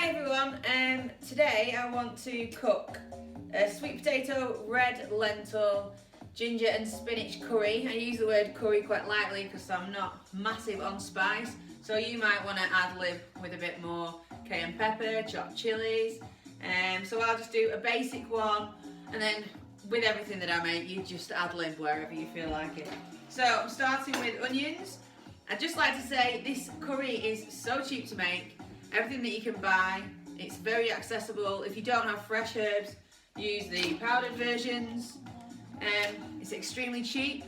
everyone, today I want to cook a sweet potato, red lentil, ginger and spinach curry. I use the word curry quite lightly because I'm not massive on spice, so you might want to ad-lib with a bit more cayenne pepper, chopped chilies. So I'll just do a basic one, and then with everything that I make you just ad-lib wherever you feel like it. So I'm starting with onions. I'd just like to say this curry is so cheap to make. Everything that you can buy, it's very accessible. If you don't have fresh herbs, use the powdered versions. It's extremely cheap.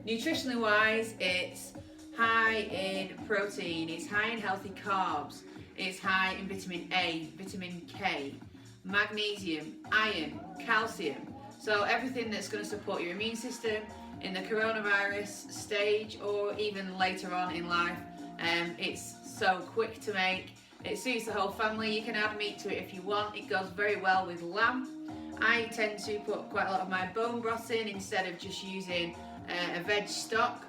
Nutritionally wise, it's high in protein, it's high in healthy carbs, it's high in vitamin A, vitamin K, magnesium, iron, calcium. So everything that's going to support your immune system in the coronavirus stage or even later on in life. It's so quick to make. It suits the whole family. You can add meat to it if you want. It goes very well with lamb. I tend to put quite a lot of my bone broth in instead of just using a veg stock.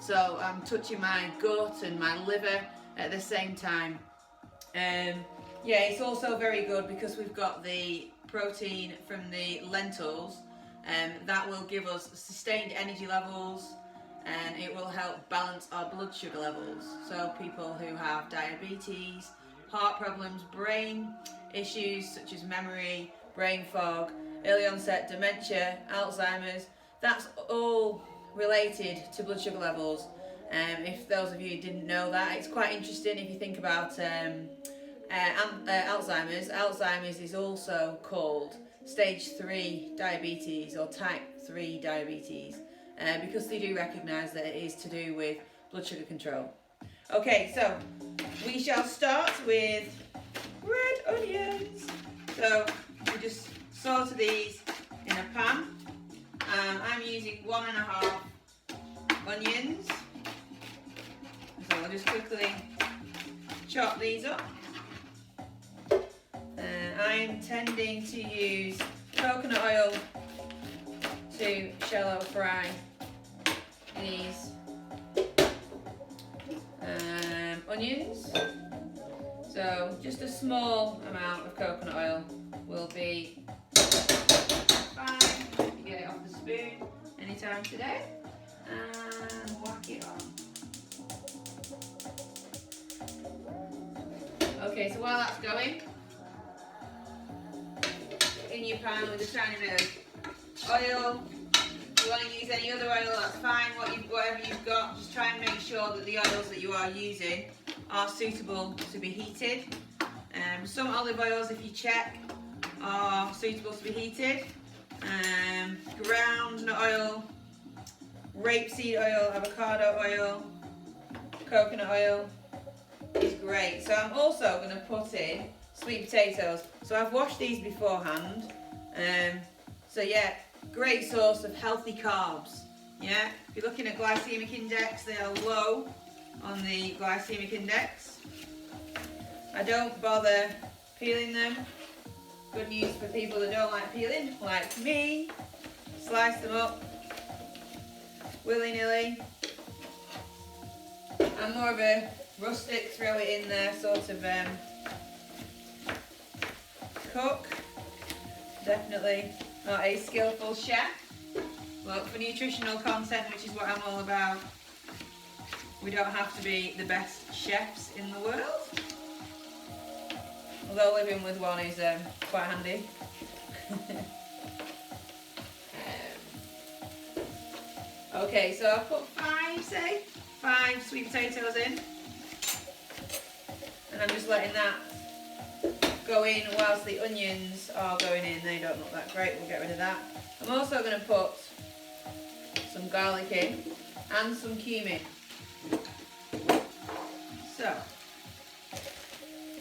So I'm touching my gut and my liver at the same time. Yeah, it's also very good because we've got the protein from the lentils. That will give us sustained energy levels, and it will help balance our blood sugar levels. So people who have diabetes, heart problems, brain issues such as memory, brain fog, early onset dementia, Alzheimer's, that's all related to blood sugar levels. If those of you didn't know that, it's quite interesting if you think about Alzheimer's. Alzheimer's is also called stage 3 diabetes or type 3 diabetes. Because they do recognise that it is to do with blood sugar control. Okay, so we shall start with red onions. So we just sauté these in a pan. I'm using 1.5 onions. So I'll just quickly chop these up. I'm tending to use coconut oil to shallow fry these onions. So just a small amount of coconut oil will be fine. You can get it off the spoon anytime today and whack it on. Okay, so while that's going, in your pan with a tiny bit of oil. If you want to use any other oil, that's fine. Whatever you've got, just try and make sure that the oils that you are using are suitable to be heated. Some olive oils, if you check, are suitable to be heated. Groundnut oil, rapeseed oil, avocado oil, coconut oil is great. So I'm also going to put in sweet potatoes. So I've washed these beforehand. So yeah, great source of healthy carbs. Yeah, if you're looking at glycemic index, they are low on the glycemic index. I don't bother peeling them. Good news for people that don't like peeling, like me. Slice them up willy-nilly. I'm more of a rustic, throw it in there sort of cook. Definitely not a skillful chef, but for nutritional content, which is what I'm all about, we don't have to be the best chefs in the world. Although living with one is quite handy. Okay, so I've put 5 sweet potatoes in, and I'm just letting that go in whilst the onions are going in. They don't look that great, we'll get rid of that. I'm also going to put some garlic in and some cumin. So,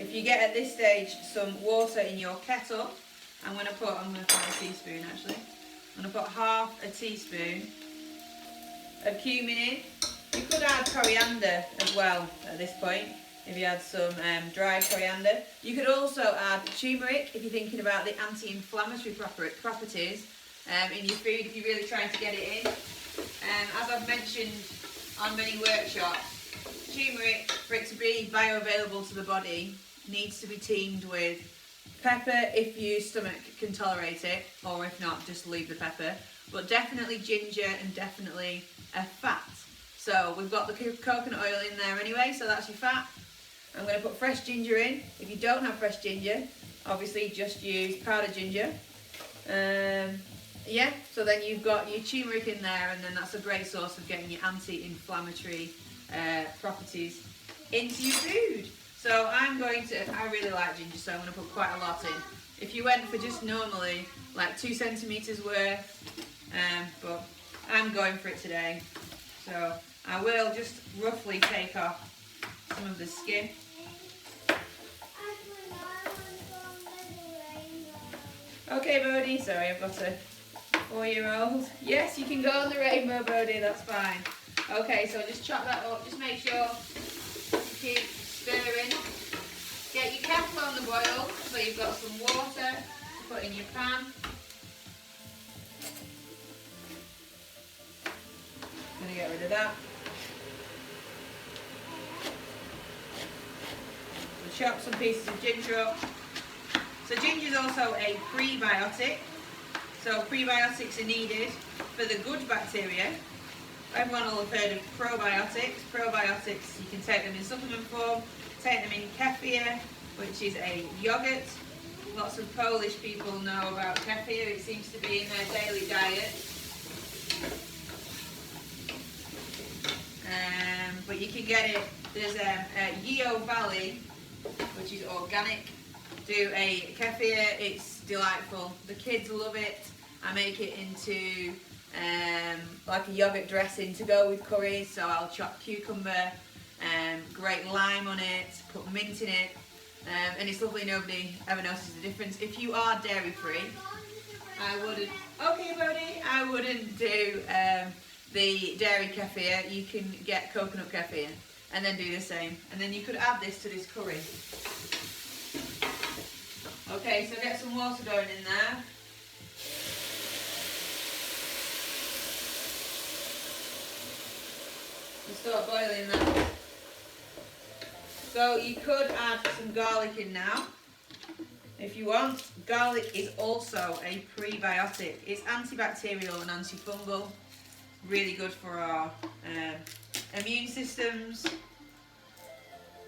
if you get at this stage some water in your kettle, I'm going to put a teaspoon actually. I'm going to put half a teaspoon of cumin in. You could add coriander as well at this point, if you had some dried coriander. You could also add turmeric if you're thinking about the anti-inflammatory properties in your food, if you're really trying to get it in. As I've mentioned on many workshops, turmeric, for it to be bioavailable to the body, needs to be teamed with pepper if your stomach can tolerate it, or if not, just leave the pepper. But definitely ginger and definitely a fat. So we've got the coconut oil in there anyway, so that's your fat. I'm going to put fresh ginger in. If you don't have fresh ginger, obviously just use powdered ginger. Yeah, so then you've got your turmeric in there, and then that's a great source of getting your anti-inflammatory properties into your food. So I really like ginger, so I'm going to put quite a lot in. If you went for just normally like 2 centimetres worth, but I'm going for it today. So I will just roughly take off some of the skin. Okay, Bodie, sorry, I've got a 4-year-old. Yes, you can go on the rainbow, Bodie, that's fine. Okay, so just chop that up. Just make sure you keep stirring. Get your kettle on the boil, so you've got some water to put in your pan. I'm going to get rid of that. So chop some pieces of ginger up. So ginger is also a prebiotic. So prebiotics are needed for the good bacteria. Everyone will have heard of probiotics. Probiotics, you can take them in supplement form, take them in kefir, which is a yogurt. Lots of Polish people know about kefir. It seems to be in their daily diet. But you can get it, there's Yeo Valley, which is organic, do a kefir. It's delightful. The kids love it. I make it into like a yogurt dressing to go with curry, so I'll chop cucumber, grate lime on it, put mint in it, and it's lovely. Nobody ever notices the difference. If you are dairy free, I wouldn't do the dairy kefir. You can get coconut kefir and then do the same, and then you could add this to this curry. Okay, so get some water going in there. And start boiling that. So you could add some garlic in now if you want. Garlic is also a prebiotic. It's antibacterial and antifungal. Really good for our immune systems.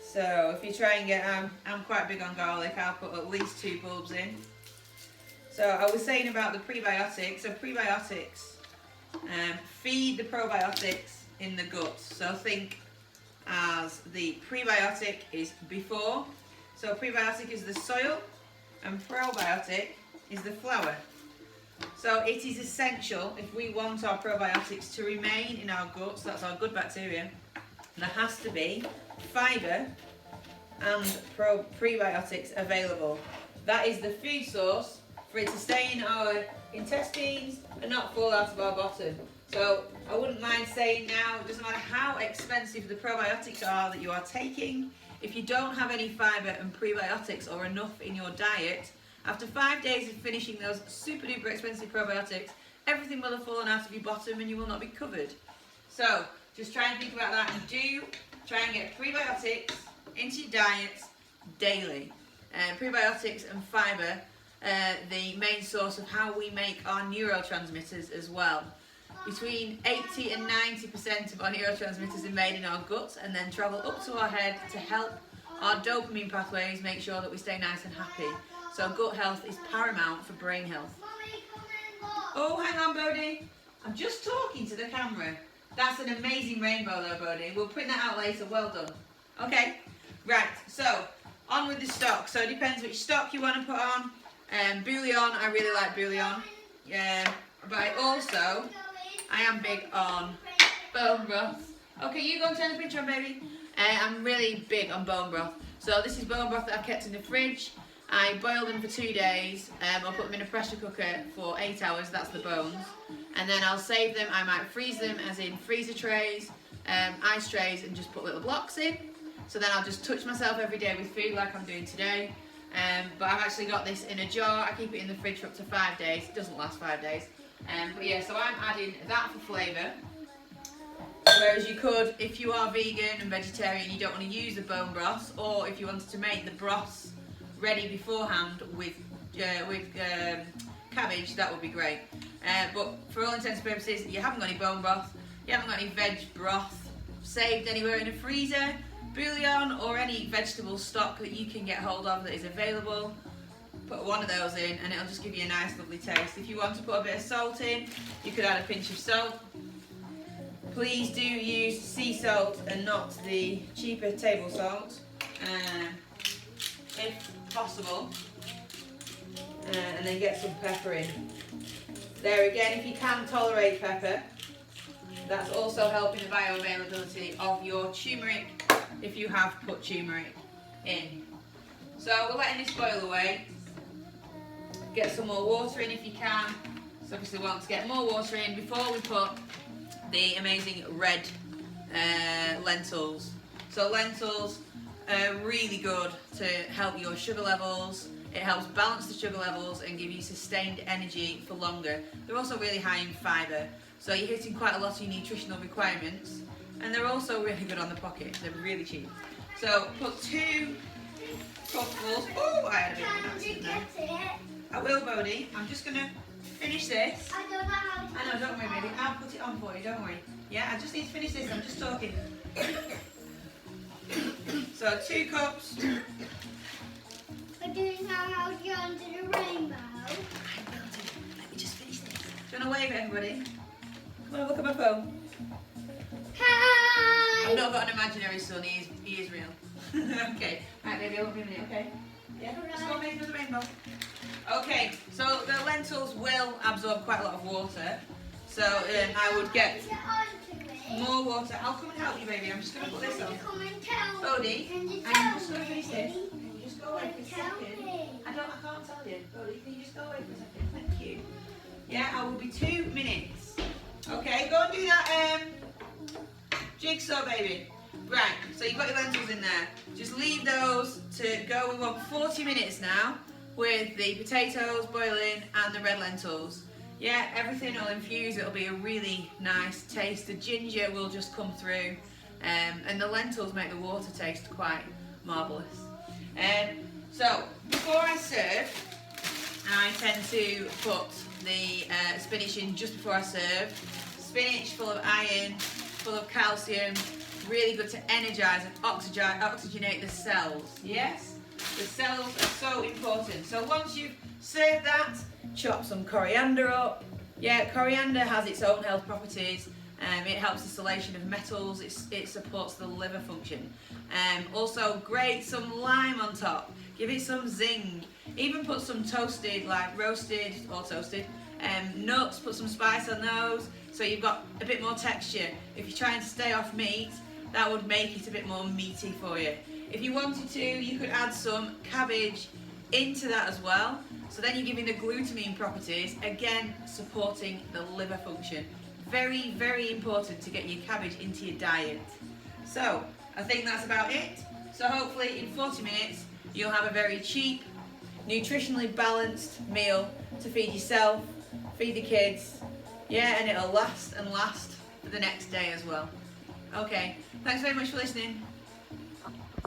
So if you try and get, I'm quite big on garlic. I'll put at least 2 bulbs in. So I was saying about the prebiotics. So prebiotics feed the probiotics in the gut. So think as the prebiotic is before. So prebiotic is the soil and probiotic is the flour. So it is essential if we want our probiotics to remain in our guts, that's our good bacteria, there has to be fibre and prebiotics available. That is the food source for it to stay in our intestines and not fall out of our bottom. So I wouldn't mind saying now, it doesn't matter how expensive the probiotics are that you are taking, if you don't have any fibre and prebiotics or enough in your diet, after 5 days of finishing those super duper expensive probiotics, everything will have fallen out of your bottom and you will not be covered. So just try and think about that, and do try and get prebiotics into your diet daily. Prebiotics and fibre, the main source of how we make our neurotransmitters as well. Between 80 and 90% of our neurotransmitters are made in our guts and then travel up to our head to help our dopamine pathways make sure that we stay nice and happy. So gut health is paramount for brain health. Oh, hang on, Bodie. I'm just talking to the camera. That's an amazing rainbow though, Bodie. We'll print that out later. Well done. Okay, right. So, on with the stock. So it depends which stock you want to put on. Bouillon, I really like bouillon. But I am big on bone broth. Okay, you go and turn the picture on, baby. I'm really big on bone broth. So this is bone broth that I've kept in the fridge. I boil them for 2 days. I'll put them in a pressure cooker for 8 hours, that's the bones. And then I'll save them. I might freeze them, as in freezer trays, ice trays, and just put little blocks in. So then I'll just touch myself every day with food like I'm doing today. But I've actually got this in a jar. I keep it in the fridge for up to 5 days. It doesn't last 5 days. But yeah, so I'm adding that for flavour. Whereas you could, if you are vegan and vegetarian, you don't want to use the bone broth, or if you wanted to make the broth ready beforehand with cabbage, that would be great. But for all intents and purposes, you haven't got any bone broth, you haven't got any veg broth saved anywhere in a freezer, bouillon or any vegetable stock that you can get hold of that is available, put one of those in and it'll just give you a nice lovely taste. If you want to put a bit of salt in, you could add a pinch of salt. Please do use sea salt and not the cheaper table salt, if possible. And then get some pepper in. There again, if you can tolerate pepper, that's also helping the bioavailability of your turmeric if you have put turmeric in. So we're letting this boil away. Get some more water in if you can. So obviously we want to get more water in before we put the amazing red lentils. So lentils are really good to help your sugar levels. It helps balance the sugar levels and give you sustained energy for longer. They're also really high in fibre, so you're hitting quite a lot of your nutritional requirements, and they're also really good on the pocket. They're really cheap. So put 2 cupfuls. Oh, I had a bit of an accident there. I will, Bodie. I'm just going to finish this. I don't know how to. I know, don't worry, baby. I'll put it on for you, don't worry. Yeah, I just need to finish this. I'm just talking. So 2 cups. I don't know how to go into the rainbow. I will do. Let me just finish this. Do you want to wave at everybody? Come on, look at my phone. Hi! I've not got an imaginary son, he is real. Okay, right baby, I won't be a minute, okay? Yeah, just go make the rainbow. Okay, so the lentils will absorb quite a lot of water. So I would get more water. I'll come and help you, baby. I'm just going to put this on. Bodie, I'm just going to finish this. Can you just go away for a second? I can't tell you. Bodie, can you just go away for a second? Thank you. Yeah, I will be 2 minutes. Okay, go and do that jigsaw, baby. Right, so you've got your lentils in there. Just leave those to go. We want 40 minutes now with the potatoes boiling and the red lentils. Yeah, everything will infuse. It'll be a really nice taste. The ginger will just come through, and the lentils make the water taste quite marvellous. So before I serve, I tend to put the spinach in just before I serve. Spinach full of iron, full of calcium, really good to energise and oxygenate the cells. Yes, the cells are so important. So once you've served that, chop some coriander up. Yeah, coriander has its own health properties. It helps the distillation of metals. It supports the liver function. Also, grate some lime on top. Give it some zing. Even put some toasted, like roasted or toasted nuts. Put some spice on those, so you've got a bit more texture. If you're trying to stay off meat, that would make it a bit more meaty for you. If you wanted to, you could add some cabbage into that as well. So then you're giving the glutamine properties, again supporting the liver function. Very, very important to get your cabbage into your diet. So I think that's about it. So hopefully in 40 minutes you'll have a very cheap, nutritionally balanced meal to feed yourself, feed the kids, yeah, and it'll last and last for the next day as well. Okay, thanks very much for listening.